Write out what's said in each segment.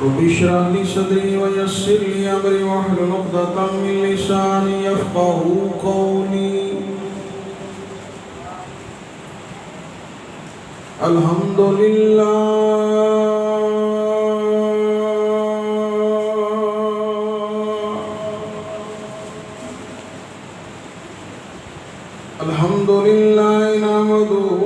رب اشرح لي صدري ويسر لي أمري واحلل عقدة من لساني يفقهوا قولي. الحمد لله نحمده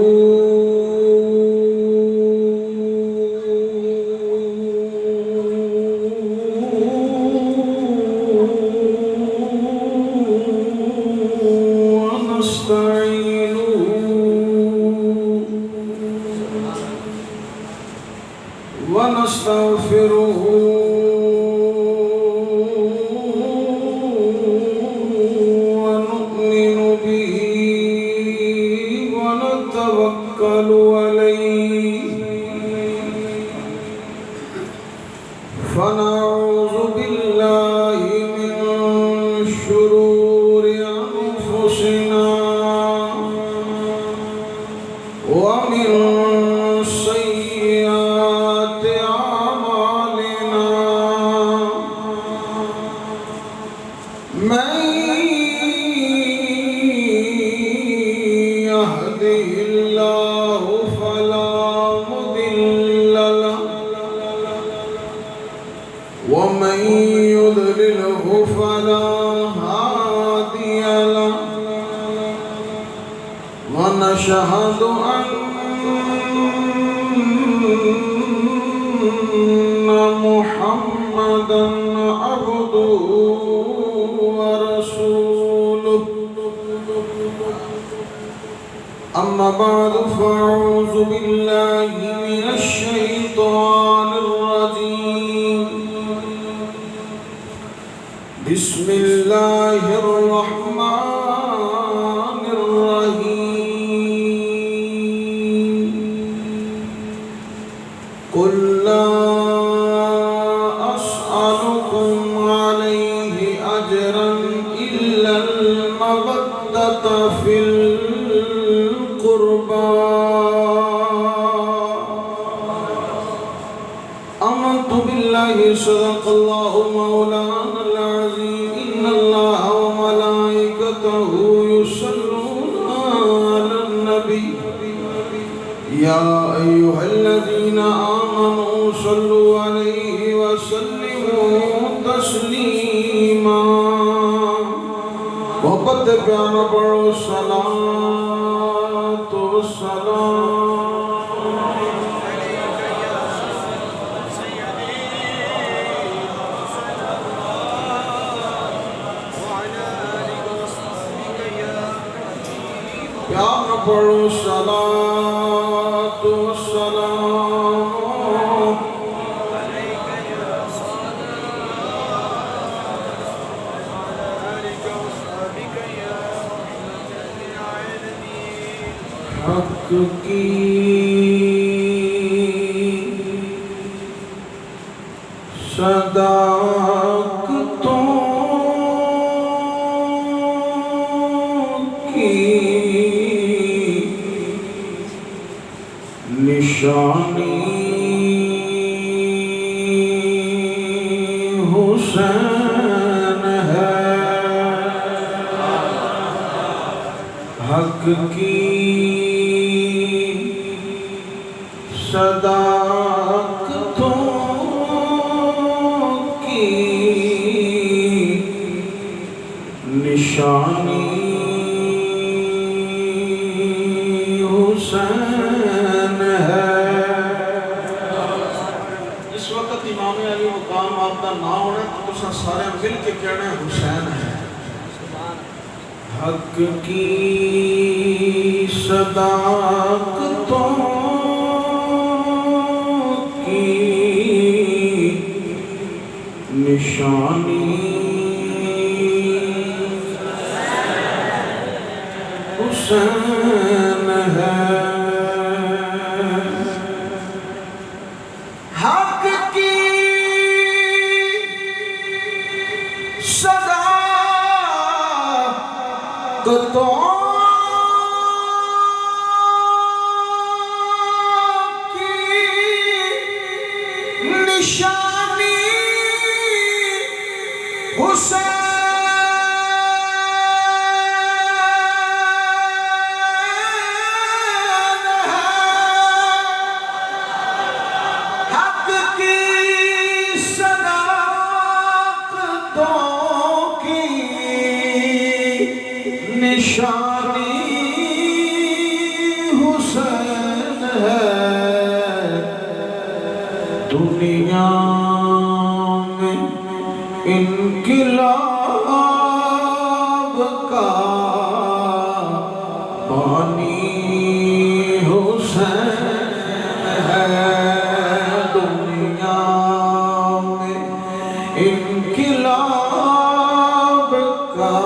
ونستغفره ونؤمن به ونتوكل عليه فنعوذ بالله من شرور أنفسنا ومن سيئات أعمالنا من يهده الله فلا مضل له ومن يضلله فلا هادي له ونشهد أن محمدًا عبده ورسوله. أما بعد فأعوذ بالله من الشيطان الرجيم. بسم الله الرحمن الرحيم. قل لا أسألكم عليه أجرا إلا المودة في القربى. آمنت بالله صدق الله مولانا العظيم. إن الله وملائكته يصلون على النبي يا أيها الذين آمنوا صلوا عليه وسلموا تسليما. محبت پیارا پڑھو صلاۃ پیارا پڑھو صلاۃ والسلام حق کی صداقتوں کی نشانی حسین ہے. حق کی صداقتوں کی نشانی حسین ہے. اس وقت امام علی مقام آپ کا نام ہونا تو تسا سارے مل کے کہنا ہے حسین ہے. حق کی صداقتوں کی نشانی حسین ہے. حق کی صداقتوں کی نشانی دنیا میں انقلاب کا بانی حسین ہے، دنیا میں انقلاب کا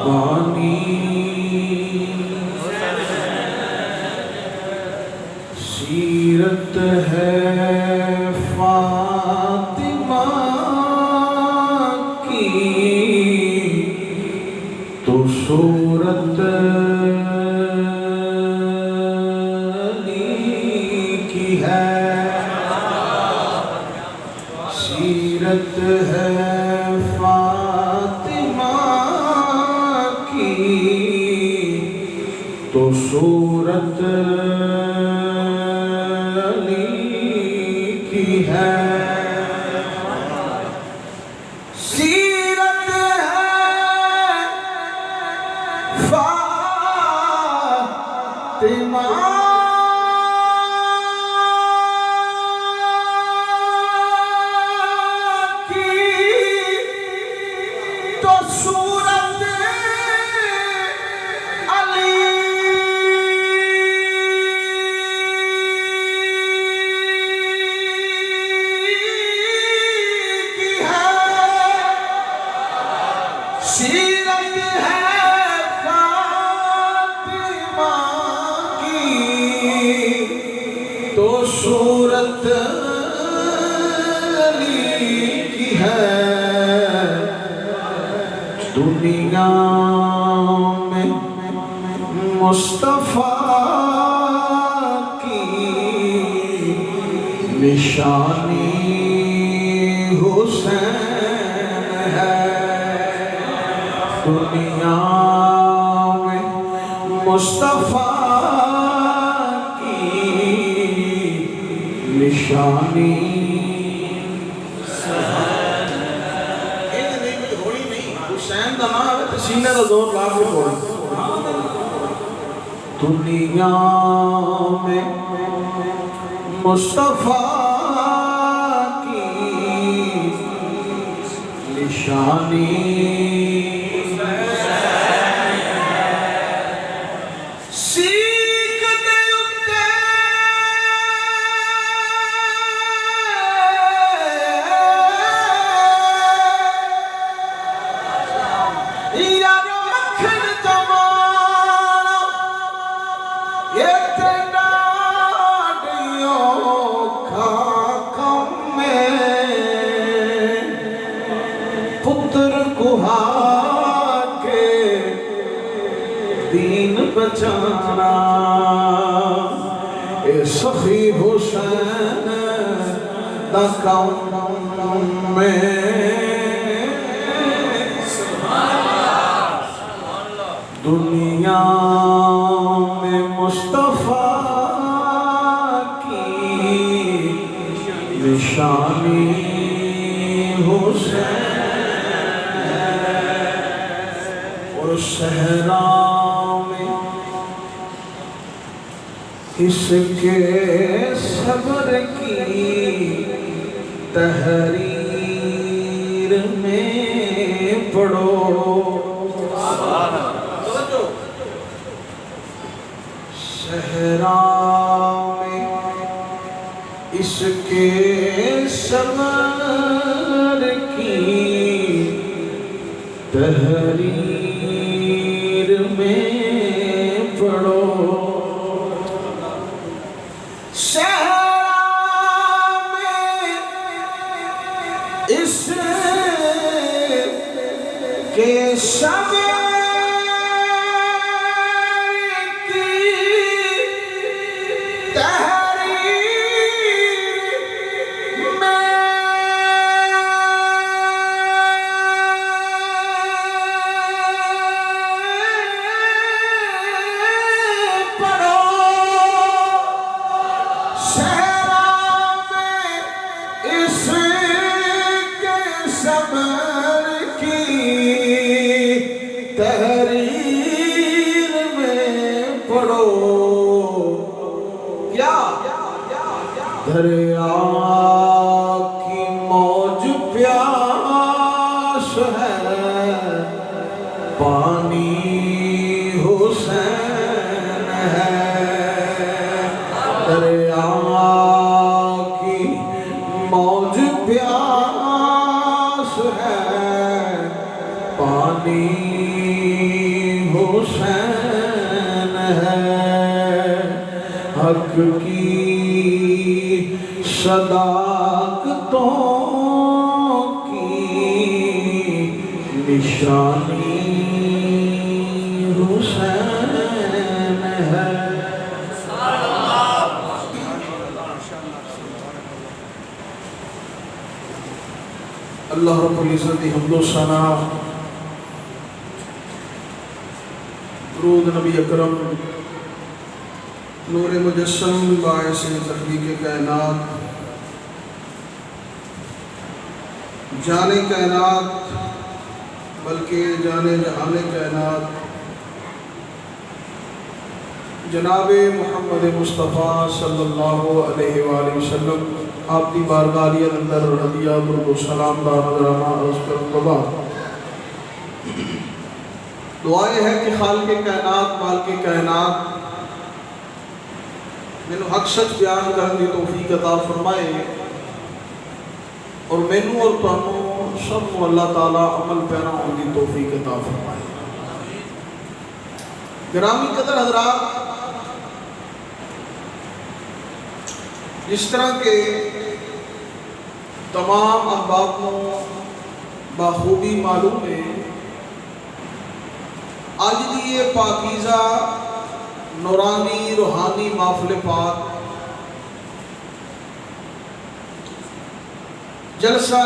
بانی سیرت ہے فاطمہ کی تو صورت علی کی ہے، سیرت ہے فاطمہ کی تو صورت ہے، سیرت ہے فاطمہ کی تو صورت علی سیرت ہے فاطمہ کی تو صورت علی کی ہے، دنیا میں مصطفیٰ کی نشانی حسین ہے، دنیا میں مصطفیٰ کی نشانی حسین کا نام ہے تو سینے کا زور لا کے بول، دنیا میں مصطفیٰ کی نشانی پتر کوہا کے دین بچانا، اے سخی حسین دا کون میں دنیا میں مصطفیٰ کی نشانی حسین، صحرا میں اس کے صبر کی تحریر میں پڑھو، صحرا میں اس کے صبر کی تحریر میں پڑھو، صحرا میں اس کے صبر کی تحریر میں دریا کی موج پیاس ہے پانی حسین ہے دریا کی موج پیاس ہے پانی حسین ہے حق کی صداقتوں کی نشانی حسین ہے اللہ رب العزت حمد و ثنا درود نبی اکرم نور مجسم باعث تخلیق کائنات جانے کائنات بلکہ جانے جہانے کائنات جناب محمد مصطفیٰ صلی اللہ علیہ وآلہ وسلم آپ کی بارگاہ اندر ہدیہ درود و سلام دا نذرانہ عرض کروں بابا دعائیں ہے کہ خالق کائنات مالک کائنات مینوں حق سچ بیان کرنے دی توفیق عطا فرمائے اور مینوں اور تانوں سب کو اللہ تعالیٰ عمل پیرا ہونے دی توفیق عطا فرمائے گرامی قدر حضرات جس طرح کے تمام احباب کو بخوبی معلوم ہے آج دی یہ پاکیزہ نورانی روحانی محفل پاک جلسہ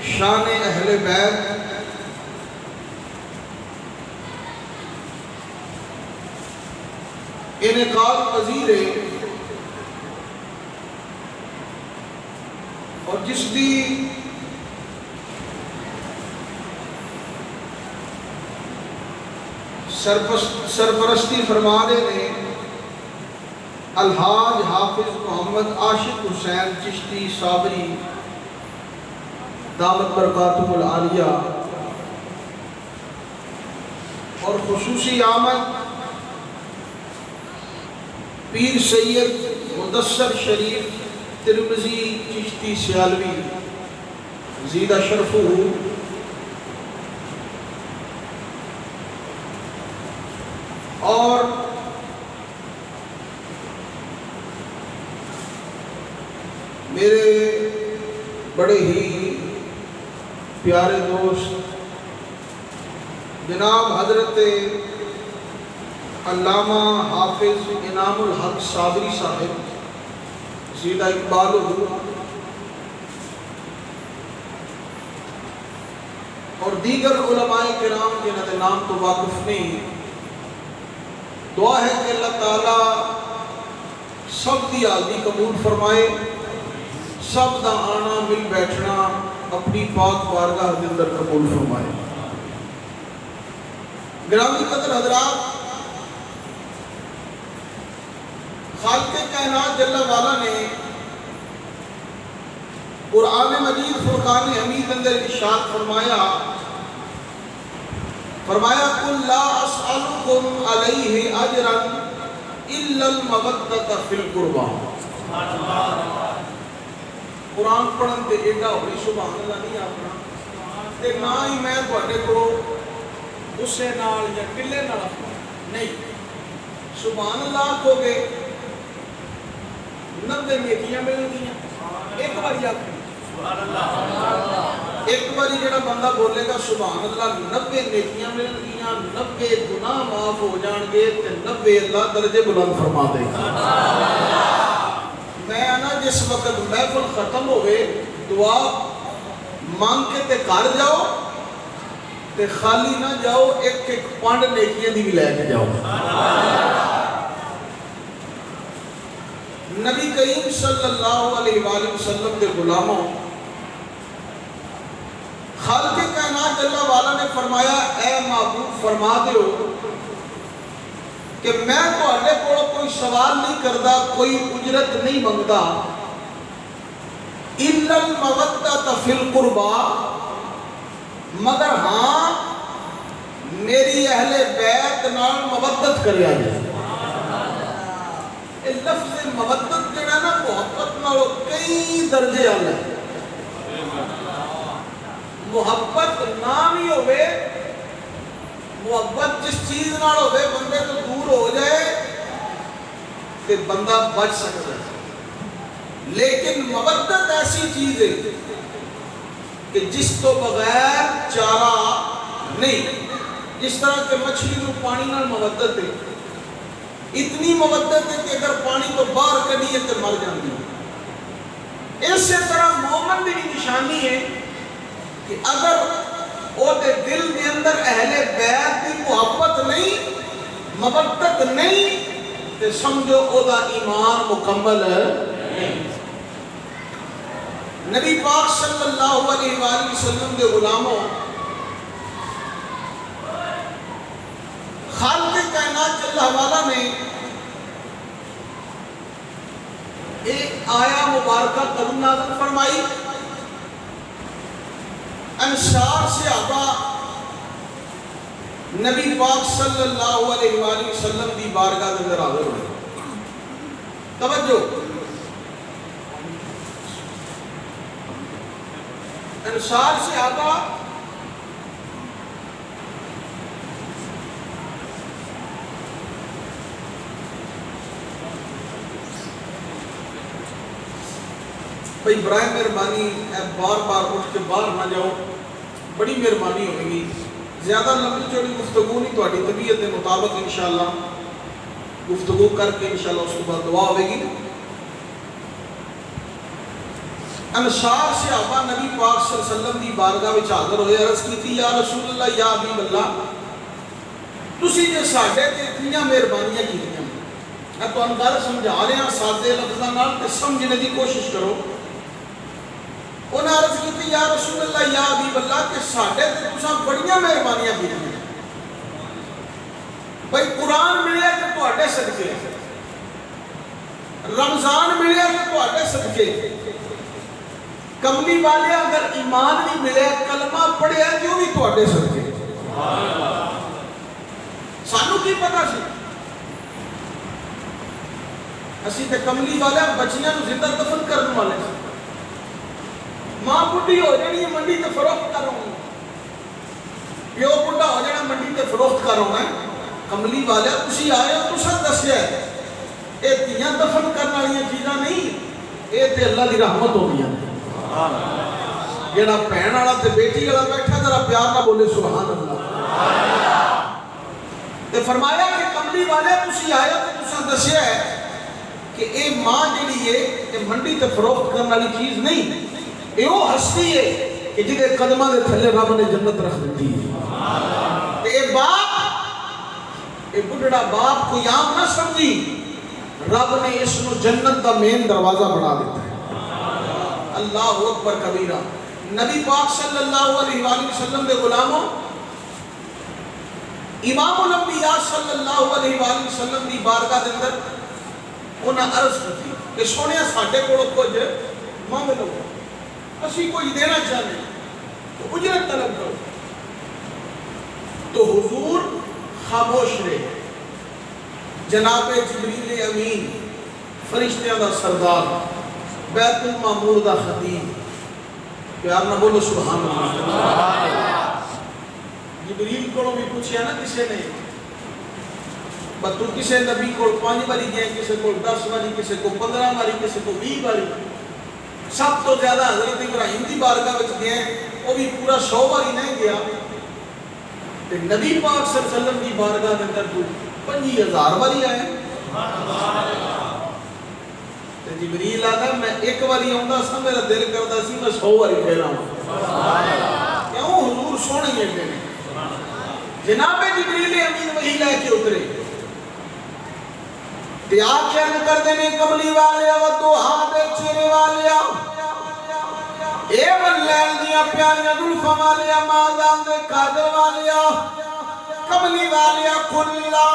شان اہل بیت انعقاد پذیر ہے اور جس دی سرپرستی فرما دے نے الحاج حافظ محمد عاشق حسین چشتی صابری دامت برکاتہ العالیہ اور خصوصی آمد پیر سید مدثر شریف ترمذی چشتی سیالوی زیدہ شرفو اور میرے بڑے ہی پیارے دوست جناب حضرت علامہ حافظ انعام الحق صابری صاحب زیدہ اقبال اور دیگر علماء کرام جنہاں دے نام تو واقف نہیں دعا ہے کہ اللہ تعالیٰ سب دی حاضری قبول فرمائے سب دا آنا مل بیٹھنا اپنی پاک بارگاہ کے اندر قبول فرمائے گرامی قدر حضرات خالق کائنات جل والا نے قرآن مجید فرقان حمید اندر ارشاد فرمایا قل لا اسألکم علیہ اجرا الا المودۃ فی القربى قرآن پڑھن تے ایڈا ہوئی سبحان اللہ نہیں آپنا تے نہ ہی میں تواڈے کو غصے نال یا ٹلے نال نہیں سبحان اللہ کو گے 90 نیکیاں ملن گیاں ایک باری آکھیں سبحان اللہ ایک باری جڑا بندہ بولے گا سبحان اللہ 90 نیکیاں ملن گیاں 90 گناہ معاف ہو جان گے تے 90 اللہ درجے بلند فرما دے گا میں آنا جس وقت محفل ختم ہوئے دعا مانگ کے تے کر جاؤ تے خالی نہ جاؤ ایک ایک پانڈ نیکیاں دی بھی لے کے جاؤ نبی کریم صلی اللہ علیہ وآلہ وسلم دے غلاموں خالق کائنات جل والا نے فرمایا اے معبود فرما دیو کہ میں تواڈے کولوں کوئی سوال نہیں کردا، کوئی اجرت نہیں منگدا، الا المودۃ فی القربى، مگر ہاں میری اہل بیت نال مودت کریا جائے۔ یہ لفظ مودت جڑا نا محبت نالوں کئی درجے والا ہے۔ محبت نام ہی ہوئے، محبت جس چیز نال ہوئے بندے تو دور ہو جائے کہ بندہ بچ سکتا ہے، لیکن مودت ایسی چیز ہے کہ جس تو بغیر چارہ نہیں۔ جس طرح کہ مچھلی کو پانی نال مودت ہے، اتنی مودت ہے کہ اگر پانی کو باہر کڈیے تو مر جاتی ہے۔ اسی طرح مومن کی نشانی ہے کہ اگر وہ دل کے اندر اہل بیت کی محبت نہیں، مودت نہیں، تو سمجھو او دا ایمان مکمل ہے۔ نبی پاک صلی اللہ علیہ وآلہ وسلم کے غلاموں، خالق کائنات جل وعلا نے ایک آیا مبارکہ قدم نازل فرمائی۔ انصار صحابہ نبی پاک صلی اللہ علیہ وآلہ وسلم دی بارگاہ کے اندر حاضر ہوئے۔ توجہ، انصار صحابہ بھئی برائے مہربانی بار بار اٹھ کے باہر نہ جاؤ، بڑی مہربانی ہوئے گی۔ زیادہ لمبی چوڑی گفتگو نہیں، تہاڈی طبیعت کے مطابق انشاءاللہ گفتگو کر کے انشاءاللہ اس کے بعد دعا ہوئے گی۔ انصار صحابہ نبی پاک صلی اللہ علیہ وسلم دی بارگاہ وچ حاضر ہوئے، عرض کی یا رسول اللہ، یا حبیب اللہ، تسی جے ساڈے تے اتنیاں مہربانیاں کیتیاں، میں تانوں گل سمجھا رہا ہاں سادے لفظاں نال تے سمجھنے دی کوشش کرو۔ انہاں عرض کی یا رسول اللہ، یا حبیب اللہ، کہ ساڈے تے تساں بڑیاں مہربانیاں کیتیاں، بھئی قرآن ملیا تے تواڈے صدقے، رمضان ملیا تے تواڈے صدقے، کملی والے اگر ایمان نہیں ملے، کلمہ پڑھیا جو بھی تواڈے صدقے۔ سانو کی پتہ سی؟ اسی تے کملی والے بچیاں نو زندہ دفن کرنے والے سی۔ ماں بڈھی ہو جانی ہے منڈی تے فروخت کر رہا ہوں، پیو بڈھا ہو جانا منڈی تے فروخت کر رہا ہوں۔ کملی والے تسی آئے ہو، تساں دسیا ہے اے تیاں دفن کرنے والی چیزاں نہیں، اے تے اللہ دی رحمت ہوندی ہے۔ جڑا بہن والا تے بیٹی والا بیٹھا ذرا پیار نہ بولے سبحان اللہ۔ تے فرمایا کہ کملی والے تسی آئے ہو تے تساں دسیا ہے کہ اے ماں جڑی ہے اے منڈی تے فروخت کرنے والی چیز نہیں، اے وہ ہستی ہے کہ جہدے قدماں دے تھلے رب نے جنت رکھ دیتی ہے۔ تے اے باپ، اے بڈھڑا باپ کوئی عام نہ سمجھی، رب نے اس نو جنت دا مین دروازہ بنا دیتا ہے۔ اللہ اکبر کبیرہ۔ نبی پاک صلی اللہ علیہ وآلہ وسلم دے غلاموں، امام الانبیاء صلی اللہ علیہ وآلہ وسلم دی بارگاہ دے اندر انہاں عرض کی کہ سونیا ساڈے کولوں کچھ منگ لو، اسی کچھ دینا چاہتے ہیں تو اجرت طلب کرو۔ تو حضور خاموش رہے۔ جناب جبریل امین، فرشتیاں دا سردار، بیت المعمور دا خطیب، پیار نہ بولو سبحان اللہ۔ جبریل کو بھی پوچھیا نا کسے نے، بتو کسے نبی کو 5 باری گئے، کسے کو 10 باری، کسے کو 15 باری، کسے کو 20 باری، سب تو زیادہ حضرت ابراہیم دی بارگاہ وچ گئے، وہ بھی پورا 100 باری نہیں گیا۔ تے نبی پاک صلی اللہ علیہ وسلم دی بارگاہ دے اندر 50,000 باری آئے۔ تے جبریل آتا میں ایک باری آؤندا سا، میرا دل کردا سی میں 100 باری پھیراں۔ کیوں؟ حضور سونے ایڈے نے۔ جناب جبریل امین وہی لے کے اترے تے آ کے عرض کردے نے کملی والے و دوہا دے چہرے والے، اے واللیل دیاں پیاریاں زلفاں والے، ماں جان دے قادر والے، کملی والیا کلا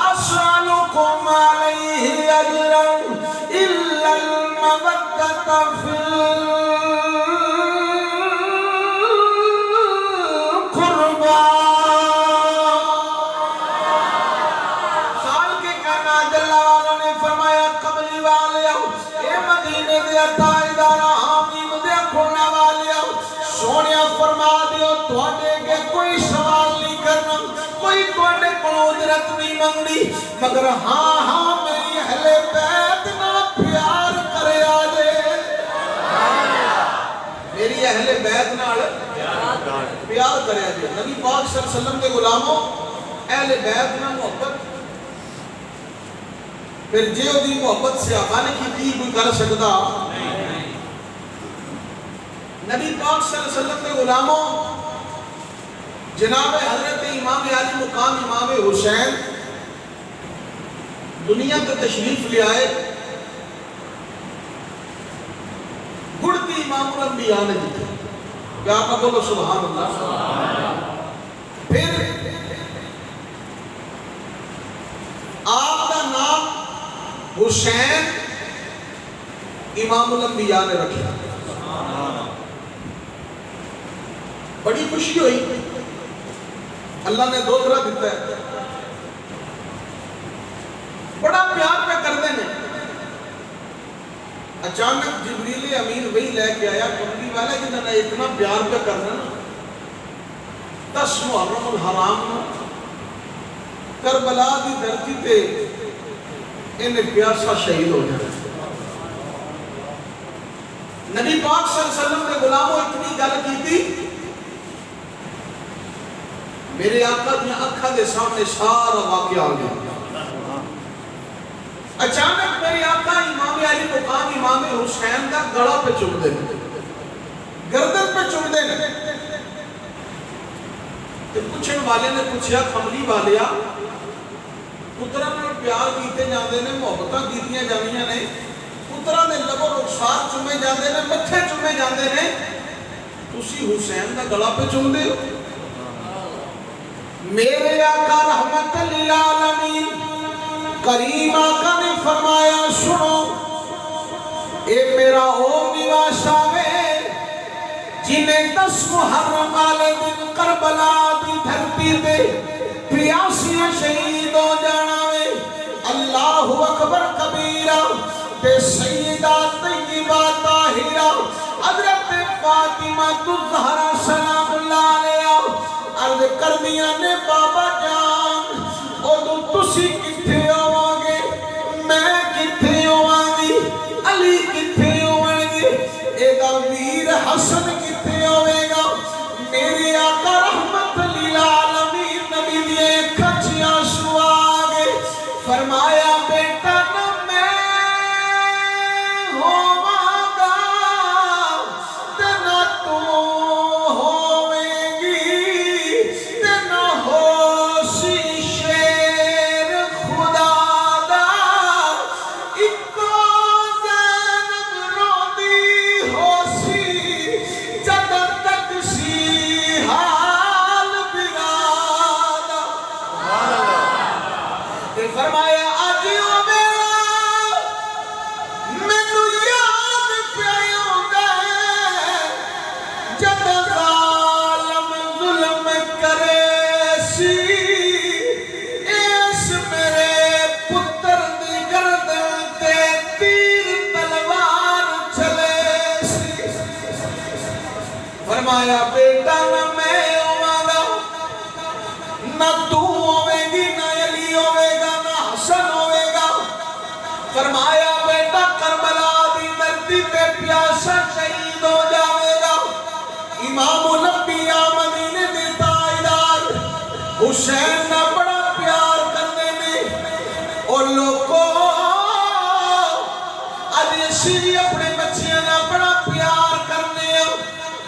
اسألکم علیہ اجرا الا المودۃ فی القربى. سال کے کائنات اللہ والوں نے فرمایا کملی والیا اے مدینے دے تاجدار حامیم دے کھونا والیا سونیا فرما دیو تواڈے کے کوئی سوال نہیں کرنا کوئی تواڈے کول اجرت نہیں منگنی مگر ہاں ہاں میری اہل بیت نال پیار کریا جے میری اہل بیت نال پیار کریا جے. نبی پاک صلی اللہ علیہ وسلم کے غلاموں اہل بیت نال محبت پھر جے دی محبت سے آقا نے کی کوئی کر سکتا. نبی پاک صلی اللہ علیہ وسلم کے غلاموں جناب حضرت امام علی مقام امام حسین دنیا کو تشریف لے آئے گڑتی امام الانبیاء نے جیتے کیا آپ بولو سبحان اللہ. پھر آپ کا نام حسین امام الانبیاء نے رکھا. بڑی خوشی ہوئی اللہ نے دوسرا دیتا ہے بڑا پیار پہ کرتے ہیں. اچانک جبریل امین وہی لے کے آیا کملی والا جنہوں نے اتنا پیار پہ کرنا نا 10 محرم الحرام کربلا دی دھرتی تے انہیں پیاسا شہید ہو جائے. نبی پاک صلی اللہ علیہ وسلم نے غلاموں اتنی گل کی تھی میرے آقا دیا اکھا دے سامنے سارا واقعہ آ گیا. اچانک میرے آقا امام علی مقام امام حسین کا گڑا پہ چوم دے گردن پہ چوم دے. تو پوچھن والے نے پوچھا کملی والیا پترا نے پیار کیتے جاندے نے محبتاں کیتیاں جانیاں نے پترا نے لبو رخسار چومے جاندے نے متھے چومے جاندے نے تسی حسین کا گڑا پہ چوم دے. میرے آقا رحمت للعالمین کریم آقا نے فرمایا سنو اے میرا او نواسا وے جنہیں 10 محرم والے دن کربلا دی دھرتی دے پیاسیاں شہید ہو جانا وے. اللہ اکبر کبیرہ تے سیدہ طیبہ طاہرہ حضرت فاطمہ الزہرا سلام اللہ علیہا عرض کر دیا نے بابا جان او تسی کتھے آؤ گے میں کتھے آؤں گی علی کتھے آؤں گے ایدہ ویر حسن کتھے آوے گا. میرے آقا رحمت للعالمین نبی دیے کھچی آنسو آگے فرمایا بیٹا نہ میں ہوں گا تے نہ تو ہوئے گی تے نہ ہو سی شیر خدا دا اکو زینب رو دی ہو سی جدر تک سی حال برادا. فرمایا آجیو میرا مینو یاد پیوں گے جد ظالم ظلم کرے سی اس میرے پتر دی گردن تے تیر تلوار چلے سی. فرمایا بیٹا نہ میں ہوں گا نہ تو ہوئے گی نہ علی ہوئے گا نہ حسن ہوئے گا. فرمایا بیٹا کربلا دی دھرتی پہ پیاسا شہید ہو جاوے گا. امام الانبیاء مدینے دے تاجدار حسین نہ بڑا پیار کرنے میں اور لوگوں آج اسی اپنے بچیاں نہ بڑا پیار کرنے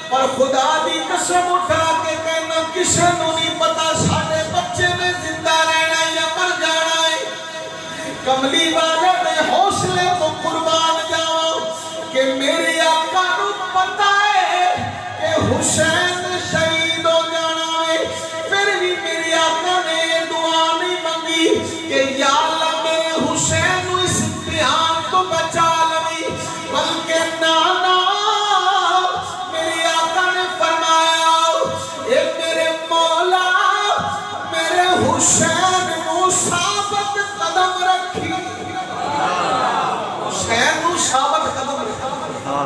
پر خدا دی قسم اٹھا کے کہنا کسے نو نہیں پتا ساڑھے بچے نے زندہ رہنا یا مر جانا ہے. کملی والے نے حوصلے تو قربان جاؤ ثابت قدم رکھا.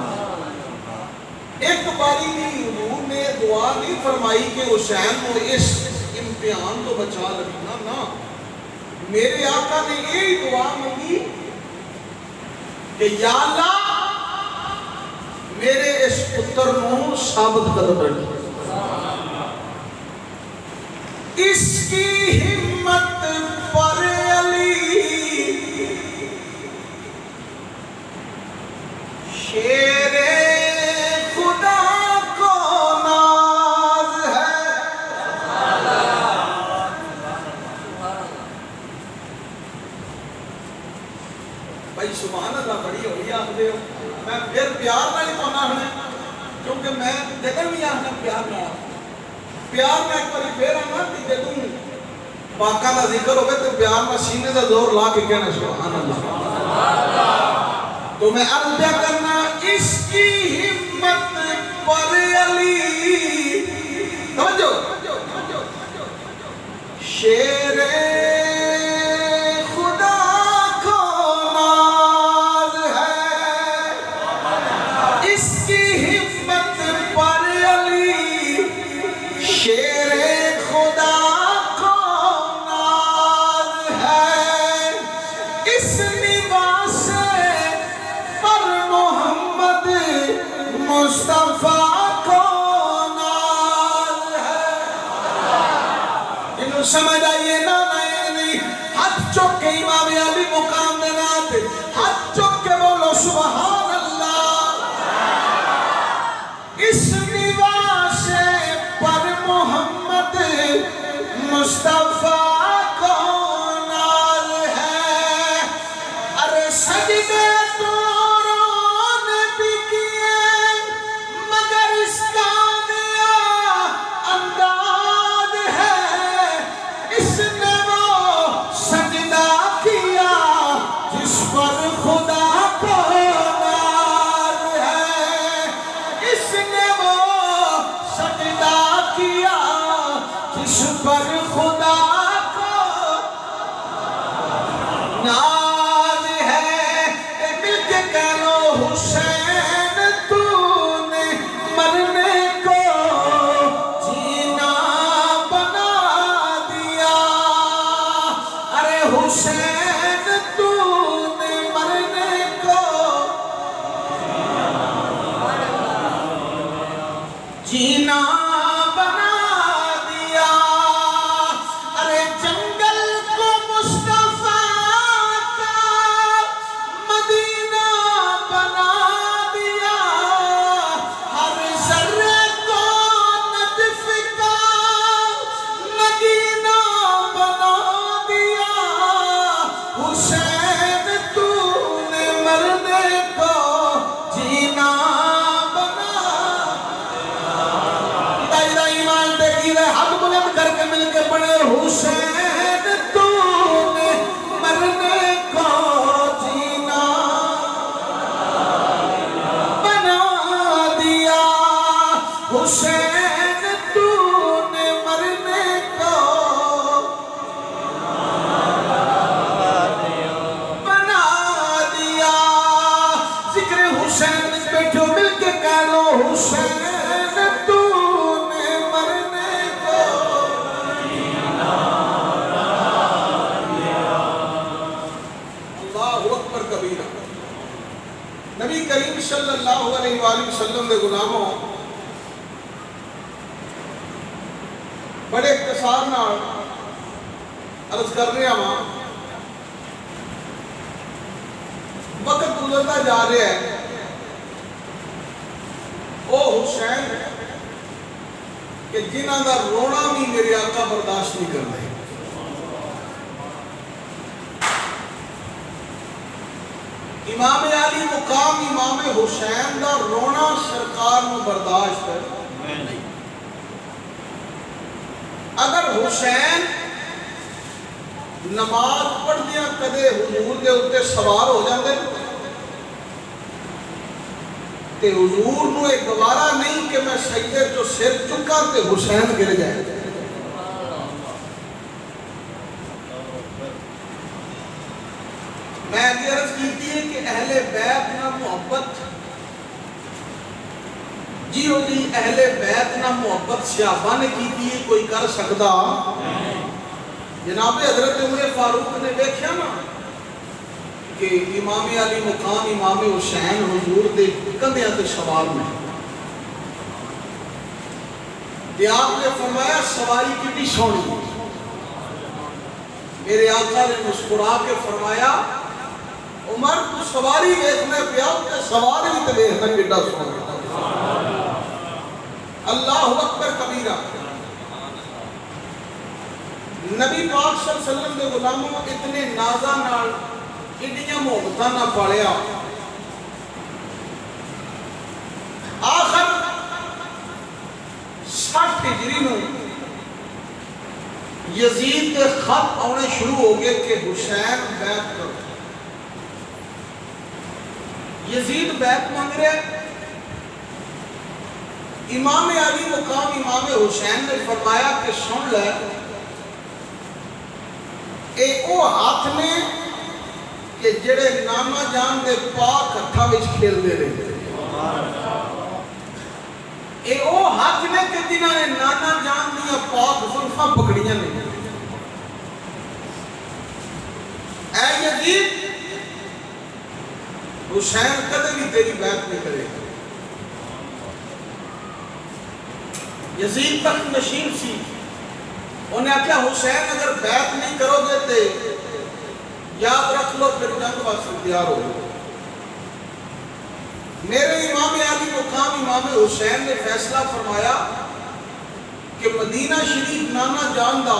ایک باری بھی حضور نے دعا نہیں فرمائی کہ حسین کو اس امتحان تو بچا لگنا نا. میرے آقا نے یہی دعا مانگی کہ یا اللہ میرے اس پتر نو ثابت قدم رکھی. اس کی ہمت پر علی شیر خدا کو ناز ہے. بھائی سبحان اللہ بڑی ہوئی آپ دے. میں پھر پیار نہ ہی پانا ہے کیونکہ میں جگہ بھی آنا پیار نہ پیار میں ایک باری پھر آنا کہ جدوں پاکاں دا ذکر ہوگا تو پیار میں سینے دا زور لا کے کہنا سبحان اللہ. تو میں عرض کیا کرنا اس کی ہمت پر علی توجہ شیر خدا کو ناز ہے. اس کی ہمت پر علی شیر خدا کو ناز ہے. اس لباس پر محمد مصطفیٰ کو ناز ہے. انہوں سمجھ آئیے نا نہیں ہاتھ چوک کے امام علی مقام دینا تے ہاتھ چوک کے بولو سبحان اللہ. اس لباس پر محمد مصطفیٰ کو ناز ہے. ارے سجدے تو رونے بھی کیے مگر اس کا نیا انداز ہے. اس نے وہ سجدہ کیا جس پر خدا کو ناز ہے. اس نے وہ سجدہ کیا جس پر خدا کو ناز ہے. مل کے کہہ لو حسین تو نے مرنے کو جینا بنا دیا. ارے حسین تو نے مرنے کو جینا بنا دیا. ارے جنگل کو مصطفیٰ کا مدینہ بنا دیا. ہر ذرے کو نجف کا مدینہ بنا دیا. حسین تو نے مرنے کو جینا بنا. دائرہ ایمان دیکھی رہے ہاتھ بلند کر کے مل کے پڑھے حسین تو نے مرنے کو جینا بنا دیا. حسین تو نے مرنے کو بنا دیا. ذکر حسین بیٹھو مل کے کہہ لو حسین تو نے مرنے کو اللہ اکبر کبیرہ. نبی کریم صلی اللہ علیہ وآلہ وسلم دے غلاموں بڑے اختصار نال عرض کر رہا ہاں. وقت گزرتا جا رہا ہے. او حسین کہ جنہ دا رونا بھی میرے آقا برداشت نہیں کر رہے. امام علی مقام امام حسین دا رونا سرکار میں برداشت نہیں. اگر حسین نماز پڑھ دیا کدے حضور دے اتے سوار ہو جاندے تے حضور نو ایک گوارا نہیں کہ میں سجدے تو سر چکا تے حسین گر جائے. میں یہ عرض کی ہے کہ اہل بیت نہ محبت جی ہو جی اہل بیت نہ محبت صحابہ نے کی ہے کوئی کر سکتا جناب حضرت عمر فاروق نے دیکھا نا کہ امام علی مقام امام حسین حضور دے کندھیاں تے سوار میں تے آپ نے فرمایا سواری کتنی سونی میرے آقا نے مسکرا کے فرمایا عمر تو سواری دیکھنا پیا تے سواری بھی تے دیکھنا کڈا سونا اللہ اکبر کبیرہ نبی پاک صلی اللہ علیہ وسلم دے غلاموں اتنے نازاں نال اتنی محبتاں نہ پالیا آخر 60 ہجری نو یزید کے خط آنے شروع ہو گئے کہ حسین بیعت کرو یزید بیعت مانگ رہے امام علی مقام امام حسین نے فرمایا کہ سن لے اے او ہاتھ نے کہ جڑے نانا جان دے پاک ہتھاں وچ کھیل دے رہے اے او ہاتھ نے کہ جنہاں نے نانا جان دیا پاک زلفاں پکڑیاں نے اے یزید حسین کدے بھی تیری بیعت نہیں کرے گا یزید تک نشین سی انہیں کہا حسین اگر بیعت نہیں کرو گے تے یاد رکھ لو پھر جنگ واسطے تیار ہو میرے امام علی مقام امام حسین نے فیصلہ فرمایا کہ مدینہ شریف نانا جان دا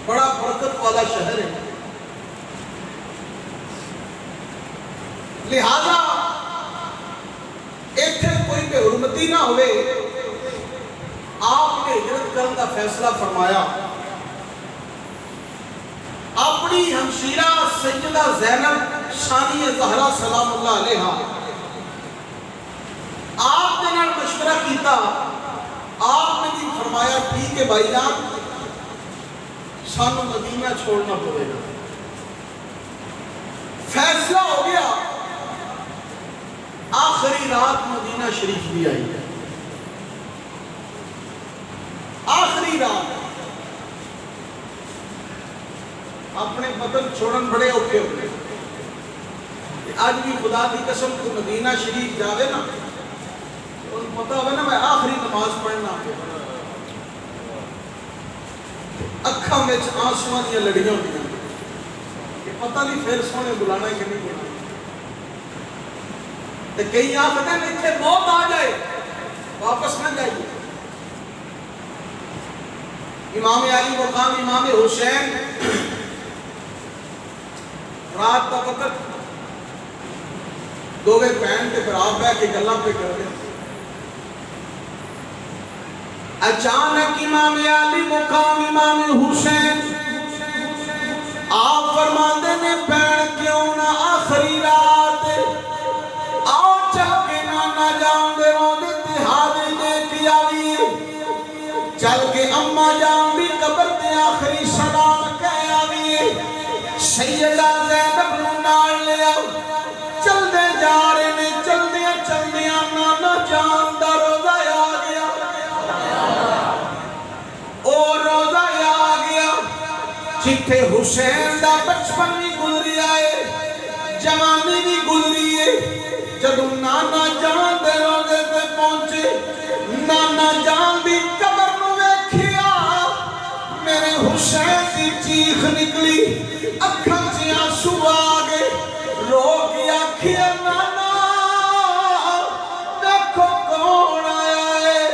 بڑا برکت والا شہر ہے لہذا ایتھے کوئی بے حرمتی نہ ہوئے آپ نے ہجرت کرنے کا فیصلہ فرمایا اپنی ہمشیرہ سیدہ زینب ثانیہ زہرا سلام اللہ علیہا آپ نے مشورہ کیتا آپ نے بھی فرمایا ٹھیک ہے بھائی جان سانو مدینہ چھوڑنا پڑے گا فیصلہ ہو گیا آخری رات مدینہ شریف بھی آئی ہے آخری رات اپنے بدن چھوڑن بڑے اوکے ہوئے آج بھی خدا کی قسم کو مدینہ شریف جاوے نا ان پتا ہوئے نا میں آخری نماز پڑھنا اکھا میں آنسوان یا لڑیاں ہوئی یہ پتہ نہیں پھر سونے بلانا ہے کہ نہیں بلانا تو کئی آخر ہیں اتھے موت آ جائے واپس نہ جائیے امام علی مقام امام حسین رات کا وقت دووے پہن کے پھر آپ ہے کہ گلہ پہ کر دیں اچانک امام علی مقام امام حسین آپ فرماندے نے پہن کیوں نہ آخری رات آؤ چل کے نانا جان دے رو دیتے حاضر دے کیا بھی چل کے اممہ جان بھی قبر دے آخری سلام کہیا بھی سیدہ زینب نو نال لیا چل دے جا رہے نے چل دیا نانا جان دا روزہ آ گیا او روزہ آ گیا جتھے حسین دا بچپن بھی گزری آئے جوانی بھی گزری ہے جدو نانا جان دے روزے تے پہنچے نانا جان دی قبر نو ویکھیا میرے حسین دی چیخ نکلی اکھاں سے آنسو آ گئے رو کے آکھیا نانا دیکھو کون آیا ہے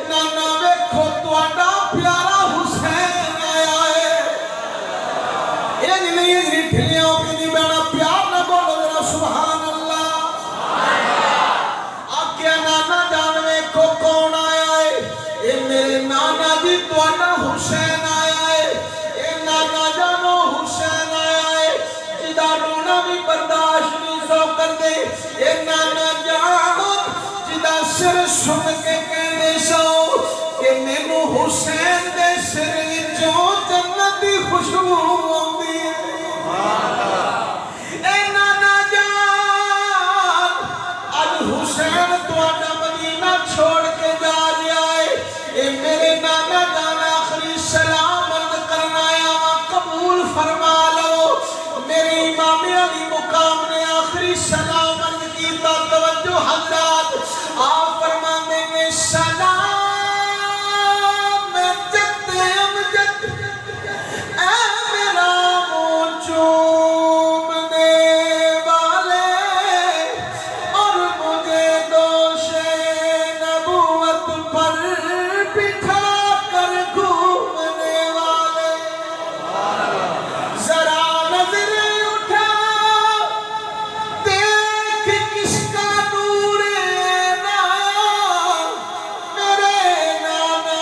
نانا ویکھو تواڈا پیارا حسین آیا ہے یہ نہیں ٹھلیاں ہو کے نہیں بینا پیار نہ بولو ذرا سبحان اللہ آکھیا نانا جان ویکھو کون آیا ہے اے میرے نانا جی تواڈا حسین آیا ہے اے نانا جانو حسین آیا ہے جدا رونا بھی برداشت نہیں سو کر دے اے نانا جانو جدا سر سن کے کہنے سو کہ مینوں حسین دے سر جو جنت دی خوشبو آندی ہے چھوڑ کے جا رہا ہے اے میرے نانا جان آخری سلام عرض کرنا آیا قبول فرما لو میرے امام علی مقام نے آخری سلام عرض کیتا توجہ حضرات آپ فرمانے میں سلام جد امجد اے میرا منہ چومنے والے اور مجھے دوش نبوت پر بٹھا کر گھومنے والے ذرا نظر اٹھا دیکھ کس کا نور نایا میرے نانا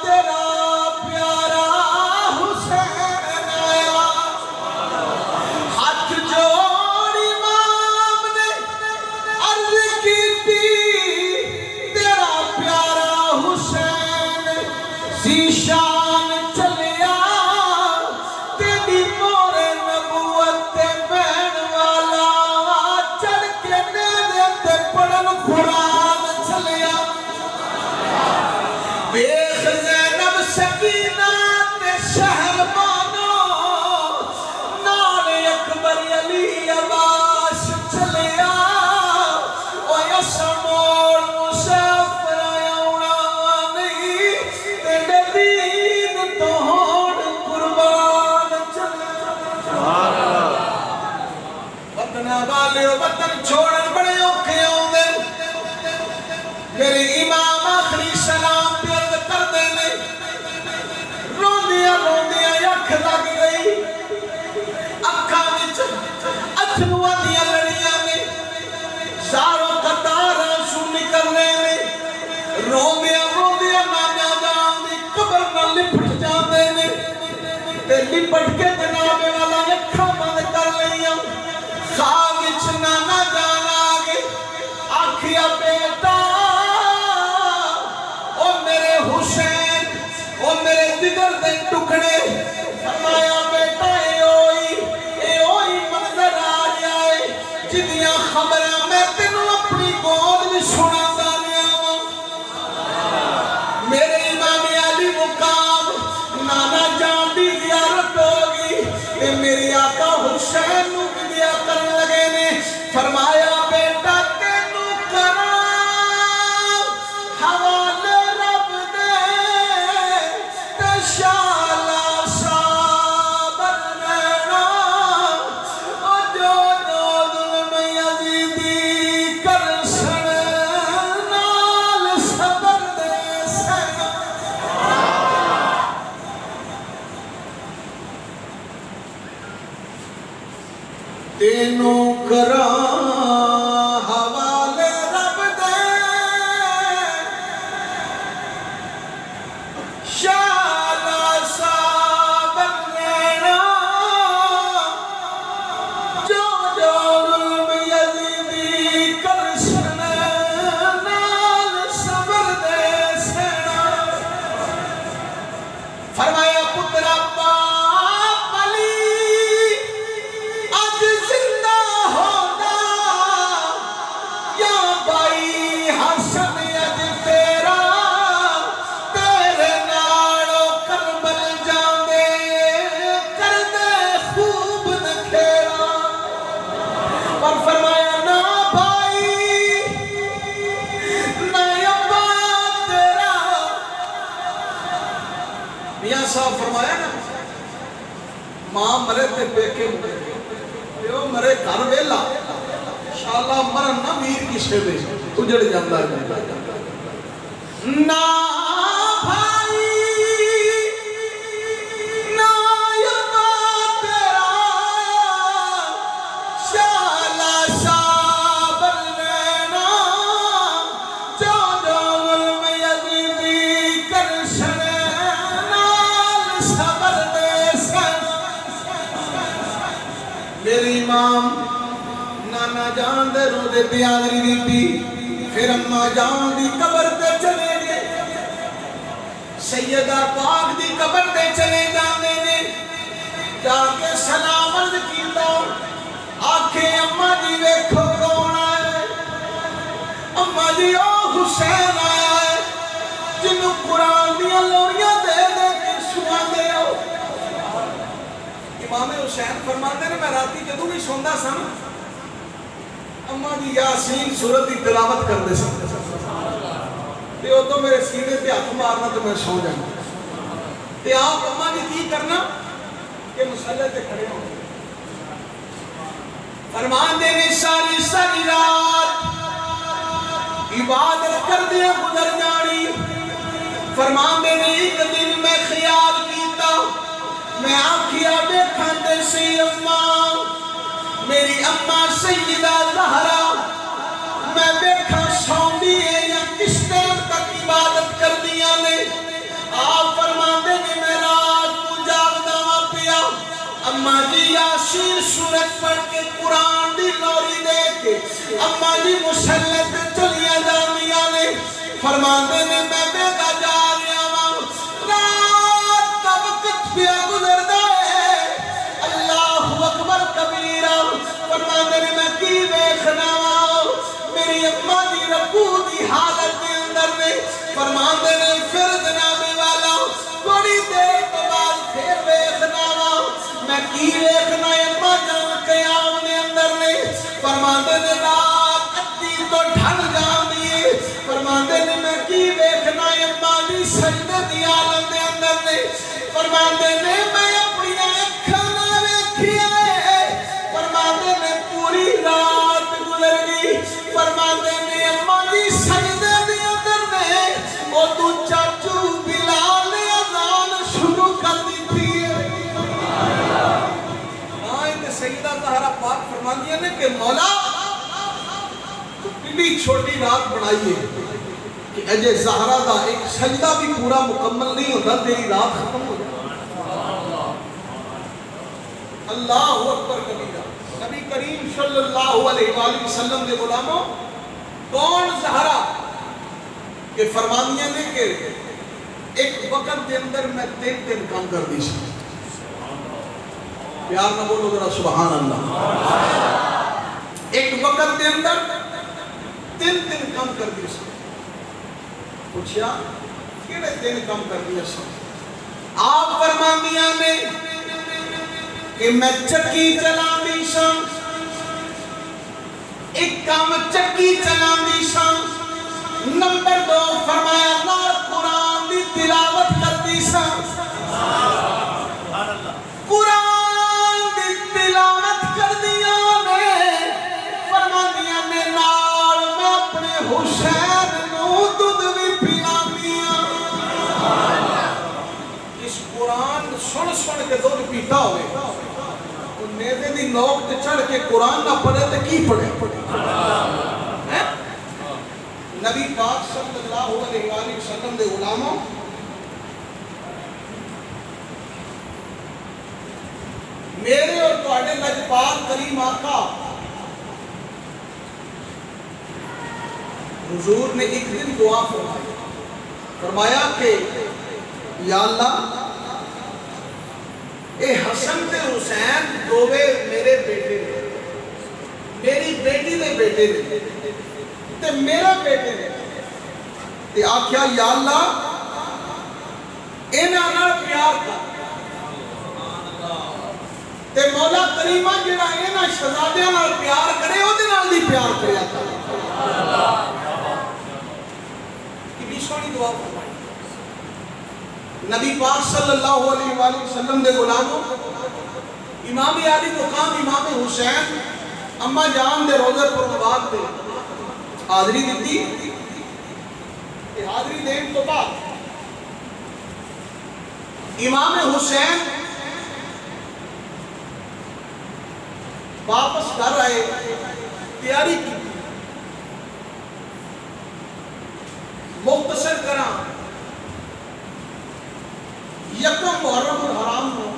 تیرا پیارا حسین آیا ہاتھ جوڑ امام نے عرض کی تھی تیرا پیارا حسین ذیشان چلیا تیری مور نبوت تے بہن والا چڑھ کے نیزے تے پڑھن قرآن چلیا ویخ زینب سکینہ تے شہر بانو نال اکبر علی عباس چلیا او یس موڑ مسافر آیا نہیں تیرے دین تو ہون قربان چلیا وطن والے وطن چھوڑن بڑے اوکھے ہوندے میرے امام آخری سلام پیرد کر دینے روندیاں روندیاں اکھ لگ گئی اکھاں وچ اچھنواں دیاں لڑیاں نے ساروں قطاراں سو نکل رہے نے روندیاں روندیاں نانا جان دی قبر نال لپٹ جاندے نے تے لپٹ کے جناب والا اکھاں بند کر لئیاں خواب وچ نانا جان آگے آکھیا بیٹا او میرے حسین او میرے جگر دے ٹکڑے فرمایا بیٹا اے اوئی منظر آ رہا ہے جدیاں خبراں میں تینوں اپنی گود میں سنا دا رہا ہوں میرے امام علی مقام نانا جان دی زیارت ہوگی تے میری آقا حسین نو بدیا کرن لگے نے فرمایا بیٹا تینوں کراں حوالے رب دے تے شالا صابر رہنا او جو ظلم یزیدی کر سن نال صبر دے سن تینوں کراں حوالے رب دے شالا صابر رہنا جو ظلم یزیدی کر سن نال صبر دے سنا فرمایا پترا باپ علی اج زندہ ہونا یا بائی حسن اج تیرا تیرے نالو کربل جاندے کر دے خوب نکھیڑا پر فرمایا نا بھائی نا ابا تیرا میاں صاحب فرمایا نا ماں مرے تے بیکے مرے پیو مرے گھر ویلا شالا مرن نہ ویر کسے دے اجڑ جاندا ہے نا بھائی نا ابا تیرا شالا صابر رہنا جو ظلم یزیدی کر سن نال صبر دے سن میری امام نانا جان دے رو دے پیادری دیتی پھر اماں جان دی قبر تے چلے گئے سیدہ پاک دی قبر تے چلے جانے نے جا کے سلام عرض کیتا آنکھیں اماں جی ویکھو کون آئے اماں جی او حسین حسین آیا ہے جنہوں قرآن دیا لوڑیاں دے دے کے سوا دے ہو. امام حسین فرماتے ہیں میں راتی جدوں بھی سوندا سا اماں دی یاسین سورت دی تلاوت کردے سن تے ادوں میرے سینے تے ہاتھ مارنا تے میں سو جانا تے آپ اماں نے کی کرنا کہ مصلی تے کھڑے ہو فرمان دے نے ساری ساری رات عبادت کر دیا گزر جانی. فرمان دے نے ایک دن میں خیال کیتا میں آنکھیا دیکھاندے سی اماں میری اماں سیدہ زہرا میں دیکھا سوندی ہے یا کس ٹائم تک عبادت کر دیا نے. آپ فرماندے نے میں رات کو جاگدا وا پیا اماں جی یاسین سورت پڑھ کے قرآن دی لوری دے کے اماں جی مصلی تے چلیاں جاندیاں نے. فرماندے نے میں بیگا جا رہا وا رات دا وقت پیا گزردا ہے اللہ اکبر کبیرہ. فرماندے نے میں کی ویکھنا وا میری اماں دی رکوع دی حالت دے اندر نے. فرماندے نے پھر جناب والا تھوڑی دیر تو بعد پھر ویکھنا وا میں کی ویکھنا اماں جان قیام دے اندر نے. فرماندے نے رات ادھی تو ڈھل جاندی ہے. فرماندے نے میں کی ویکھنا اماں دی سجدے دی عالم دے اندر نے. فرماندے نے میں اپنی اکھاں نال ویکھیا ہے. فرماندے نے پوری رات گزر گئی. فرماندے نے اماں دی سجدے دی اندر نے او تو چاچو بلال نے اذان شروع کر دی تھی. سیدہ زہرا پاک فرماندیاں نے کہ مولا تو اتنی چھوٹی رات بنائی ہے کہ اجے زہرا دا ایک سجدہ بھی پورا مکمل نہیں ہوتا تیری رات ختم ہو جائے. اللہ اکبر کبیرہ. نبی کریم صلی اللہ علیہ وآلہ وسلم دے غلاموں کون زہرا کہ فرماندیاں نے کہ ایک وقت دے اندر میں 3 دن کام کر دی سی. پیار نہ بولو ذرا سبحان اللہ. ایک وقت دے اندر 3 دن کم کر دی سا. پوچھیا کیڑے 3 کم کر دیا سا. آپ فرماندیاں نے کہ میں چکی چلا دی سا. ایک کام چکی چلا دی سا. نمبر 2 فرمایا اللہ قرآن دی تلاوت کر دی سا. قرآن تلاوت کر دیا نے. فرماندیاں نے نال میں اپنے حسین نو دودھ بھی پلا دیا. اس قرآن سن کے دودھ پیتا ہوئے وہ نیزے دی نوک تے چڑھ کے قرآن نہ پڑھے تے کی پڑھے. نبی پاک صلی اللہ علیہ وآلہ وسلم دے غلاموں میرے اور تواڈے لجپال کریم آقا حضور نے ایک دن دعا فرمایا کہ یا اللہ اے حسن تے حسین دووے میرے بیٹے نے میری بیٹی دے بیٹے نے تے میرا بیٹے نے تے آکھیا یا اللہ انہاں نال پیار کر. تے مولا کریمہ جڑا انہاں شہزادیاں نال پیار کرے او دے نال بھی پیار کریا کر. کتنی سونی دعا فرمائی. نبی پاک صلی اللہ علیہ وآلہ وسلم دے غلاموں امام علی مقام امام حسین اما جان دے روزے پر نواز دے حاضری دیتی. حاضری دین تو بعد امام حسین واپس گھر آئے تیاری کی. مختصر کرا یکم محرم الحرام کو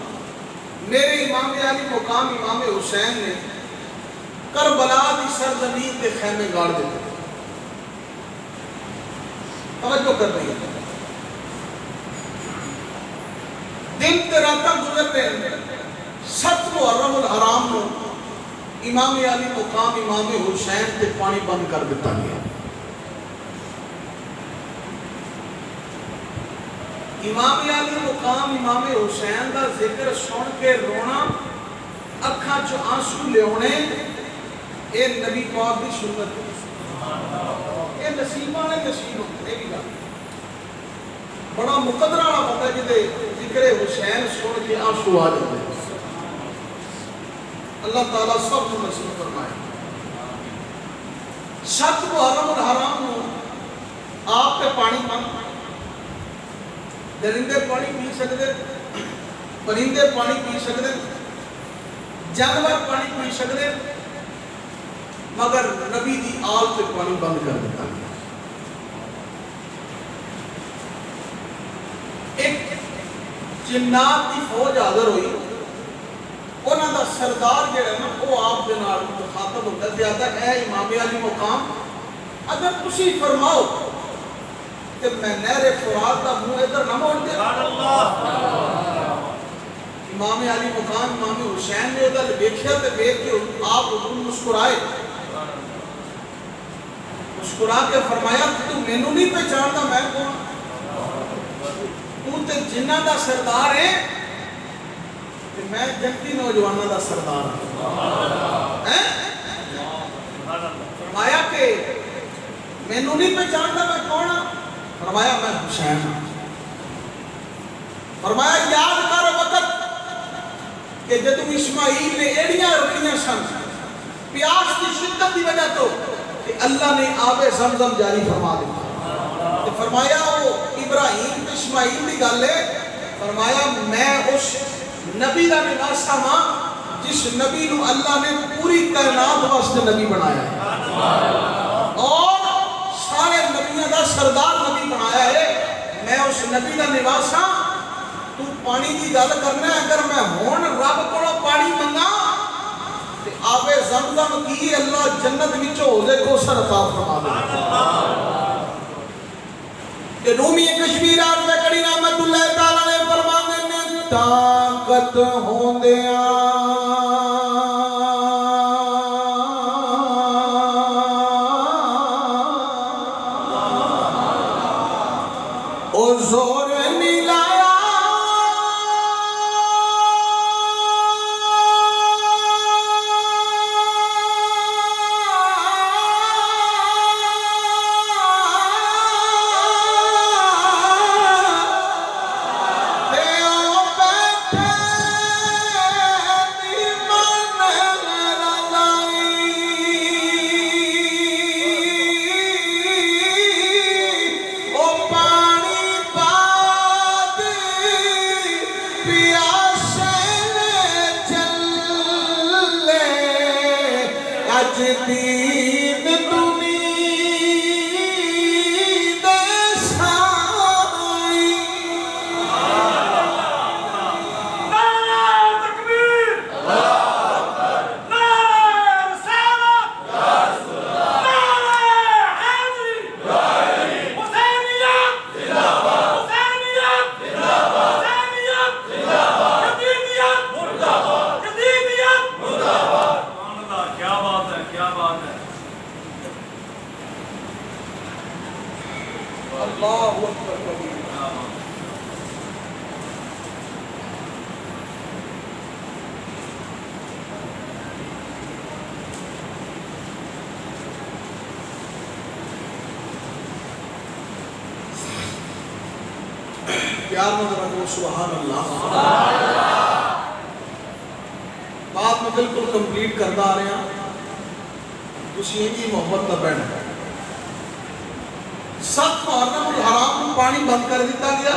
میرے امام علی مقام امام حسین نے کربلا دی سرزمین کے خیمے گاڑ دیتے. توجہ کر رہی ہے. دن تے راتاں گزرتے ہیں. 7 محرم الحرام کو امام علی مقام امام حسین تے پانی بند کر دیتا گیا. امام علی مقام امام حسین دا ذکر سن کے رونا اکھاں چ آنسو لیاونے اے نبی پاک دی سنت اے نصیباں نے نصیب ہوندے بھی گل بڑا مقدر والا بندہ جدے ذکر حسین سن کے آنسو آ جاندے اللہ تعالیٰ سب کو نصیب فرمائے 7 محرم الحرام نو آپ پہ پانی بند درندے پانی پی سکتے پرندے پانی پی سکتے جانور پانی پی سکتے مگر نبی دی آل پہ پانی بند کر دیتا ایک جنات دی فوج حاضر ہوئی انہاں دا سردار جڑا نا وہ آپ دے نال مخاطب ہوتا ہے اے امام علی مقام اگر تسی فرماؤ کہ میں نہر فرات دا منہ ادھر نہ موڑ دے امام علی مقام امام حسین نے ادھر دیکھا تے دیکھ کے آپ حضور مسکرائے مسکرا کے فرمایا تو مینوں نہیں پہچاندا میں کون تو تے جنہاں دا سردار ہے کہ میں جنتی نوجوانوں دا سردار ہوں فرمایا کہ مینوں نہیں پہچاندا میں کون ہوں فرمایا میں حسین ہوں فرمایا یاد کر وقت کہ جب اسماعیل نے ایڑیاں رکھیاں سن پیاس کی شدت کی وجہ تو کہ اللہ نے آب زمزم جاری فرما دیا فرمایا وہ ابراہیم اسماعیل کی گل ہے فرمایا میں اس نبی کا نواسا ہاں جس نبی نو اللہ نے پوری کائنات واسطے نبی بنایا ہے اور سارے نبیوں کا سردار نبی بنایا ہے میں اس نبی کا نواسا تو پانی کی گل کرنا ہے اگر میں ہون رب کو پانی منگا تے آب زمزم کی اللہ جنت وچوں ہو دے کوثر عطا فرما دے کہ رومی کشمیر آج میں کڑی رحمت اللہ تعالیٰ نے فرما دے طاقت ہوندیاں او زور نہیں لایا دین دنی دے سائی نعرہ تکبیر نعرہ رسالت نعرہ حیدری حسینیت حسینیت حسینیت جدیدیت جدیدیت کیا بات ہے کیا بات ہے اللہ اکبر کبیر پیار نظر رکھو سبحان اللہ بات میں بالکل کمپلیٹ کرتا آ رہے ہیں اسی ہی محبت کا بین ہے 7 محرم الحرام کو پانی بند کر دیتا گیا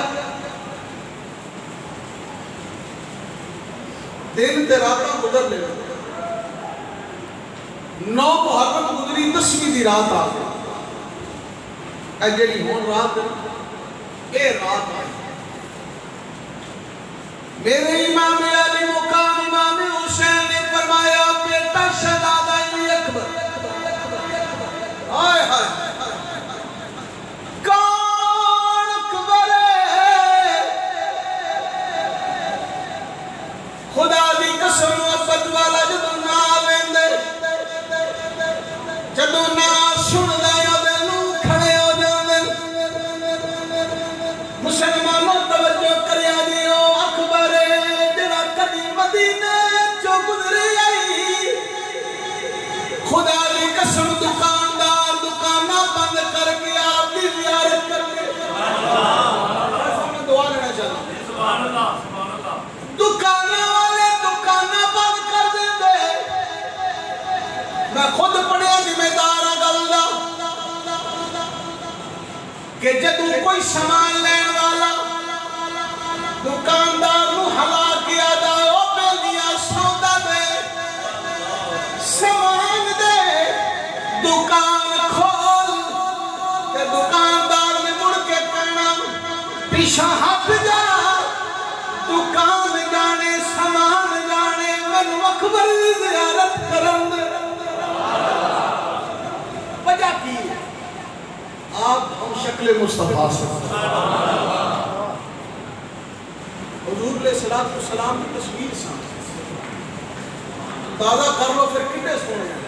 دن تے راتاں گزر لے 9 محرم گزری 10ویں دی رات آ گئی اے جڑی ہون رات اے رات آئی میرے امام علی مقام امام حسین نے فرمایا بیٹا شہزادہ علی اکبر آئے ہائے کون اکبر ہے خدا دی قسم محبت والا جدو نا لیندے جدو نا سن دے او دے نو کھڑے ہو جاندے مسلمانوں مدینے جو گزری آئی خدا دی قسم دکاندار دکانہ بند کر کے آپ دی زیارت کر کے میں دعا لینا چاہتا ہوں دکانہ والے دکانہ بند کر دیں دے میں خود پڑھیا ذمہ دار گلدا کہ جدوں کوئی سامان لین والا دکاندار نو ہلا کیا دا او بیلیا سودا دے سامان دے دکان کھول کہ دکاندار نے مڑ کے کہنا پیچھے ہاتھ جا دکان جانے سامان جانے من مقبر زیارت کرن وجہ کی آپ ہم شکل مصطفیٰ سے حضور علیہ السلام کی تصویر سامنے تازہ کر لو پھر کتنے سونے ہیں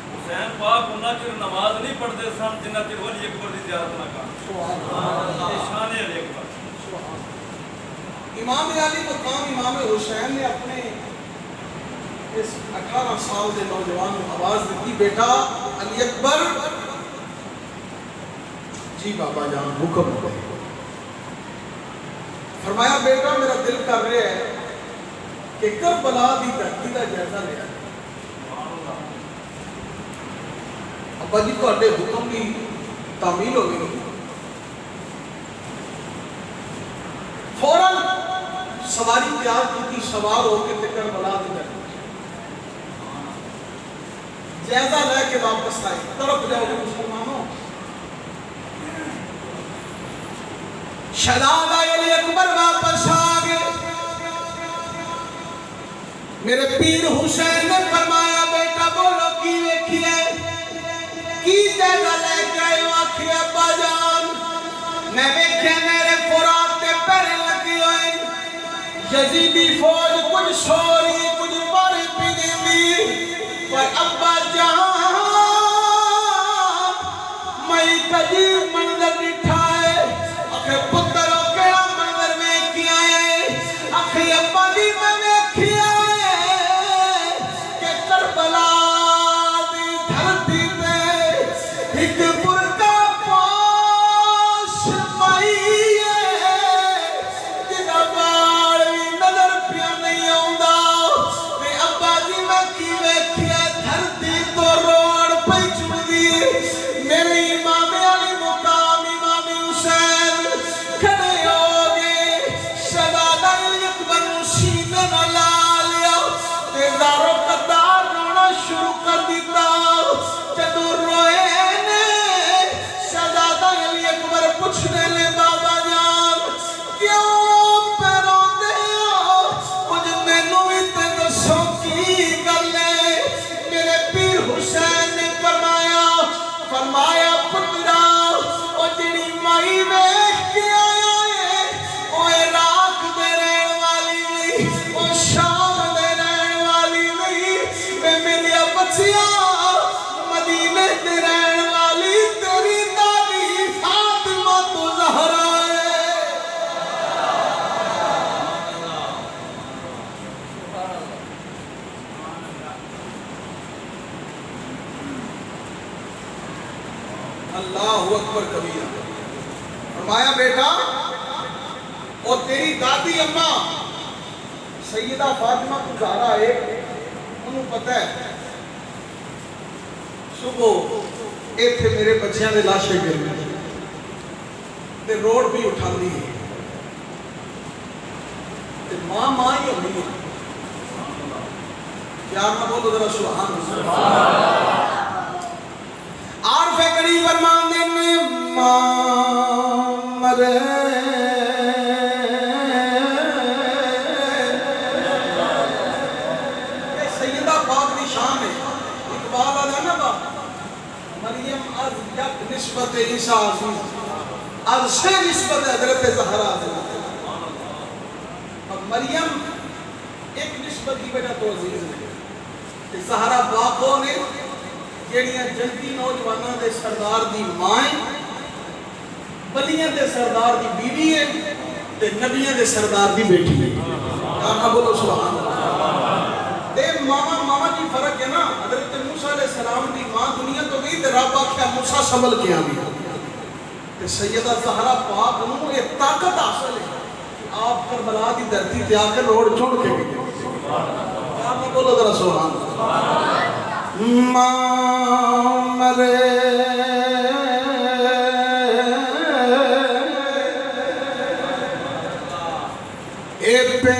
حسین پاک انہاں چر نماز نہیں پڑھتے سن جنہ چر ولی اکبر دی زیارت نہ کر شان علی اکبر امام علی مقام امام حسین نے اپنے اس 18 سال دے نوجوان کو آواز دیتی بیٹا علی اکبر جی بابا جان حکم ہو فرمایا بیٹا میرا دل کر رہا ہے کہ کربلا دی دھرتی کا جائزہ لیا ابا جی تہاڈے حکم کی تعمیل ہو گئی فوراً سواری تیار کی سوار ہو کے کربلا دی دھرتی جائزہ لے کے واپس آئے طرف جاؤ گے مسلمانوں شہزادہ علی اکبر واپس آگئے میرے پیر حسین نے فرمایا بیٹا بولو کی ویکھی ہے کی جگہ لے کے آئے آکھے ابا جان میں ویکھے میرے فرات تے پیر لگی ہوئے یزیدی فوج کچھ سوری کچھ بڑی پینے دی پر ابا جان میں کجی منظر نٹھائے اکھے پتروں کے منظر میں کیا ہے اکھے ابا دی میں کیا ہے کہ کربلا دی دھرتی پہ ایک برکا پاش مائی ہے جنہ باڑی نظر پیا نہیں آؤندا میں ابا دی میں کی ویکھیا دھرتی تو روڑ پہ چڑ دی میرے امام علی مقام امام حسین کھڑے ہو گئے شہزادہ علی اکبر سینے نہ لا لیا تے دارو قطار رونا شروع کر دیتا جدو روئے نے شہزادہ علی اکبر پوچھنے لے بابا جان کیوں پہ روندے ہو کچھ مینوں بھی تے دسو کی گل ہے میرے پیر حسین نے فرمایا پترا او جڑی مائی ویکھ کے آیا ہے او عراق دے رہن والی نہیں او شام دے رہن والی نہیں میں میرے بچیاں مدینے دے رہن والی تیری دادی فاطمہ تو زہرا ہے اللہ اکبر کبیرہ فرمایا بیٹا اور تیری دادی اماں سیدہ فاطمہ کو زہرا ہے انہوں پتہ ہے صبح ایتھے میرے بچیاں دے لاشے گرنے تے روڈ بھی اٹھا دی ہے تے ماں ہی ہونی ہے پیار نہ بولو ذرا سبحان اللہ عارف قریب فرماندے میں ماں مرے یہ سیدہ پاک دی شان ہے اقبال آدھا نا با مریم از یک نسبت عیسیٰ عزیز از سے نسبت حضرت زہرا عزیز اب مریم ایک نسبت کی وجہ تو عزیز ہے زہرا پاکوں نے جڑیاں جلدی نوجوانوں دے سردار دی مائیں بلیاں دے سردار دی بیوی ہے تے نبیاں دے سردار دی بیٹی ہے آقا بولو سبحان اللہ۔ دے ماما ماما کی فرق ہے نا، حضرت موسیٰ علیہ السلام دی ماں دنیا تو گئی تے رب آکھیا موسیٰ سنبھل کے آوی تے سیدہ زہرا پاک نو یہ طاقت حاصل ہے آپ کربلا دی دھرتی تے آ کے روڑ چھوڑ کے گئے۔ آقا بولو ذرا سبحان اللہ۔ ماں مرے اے پہ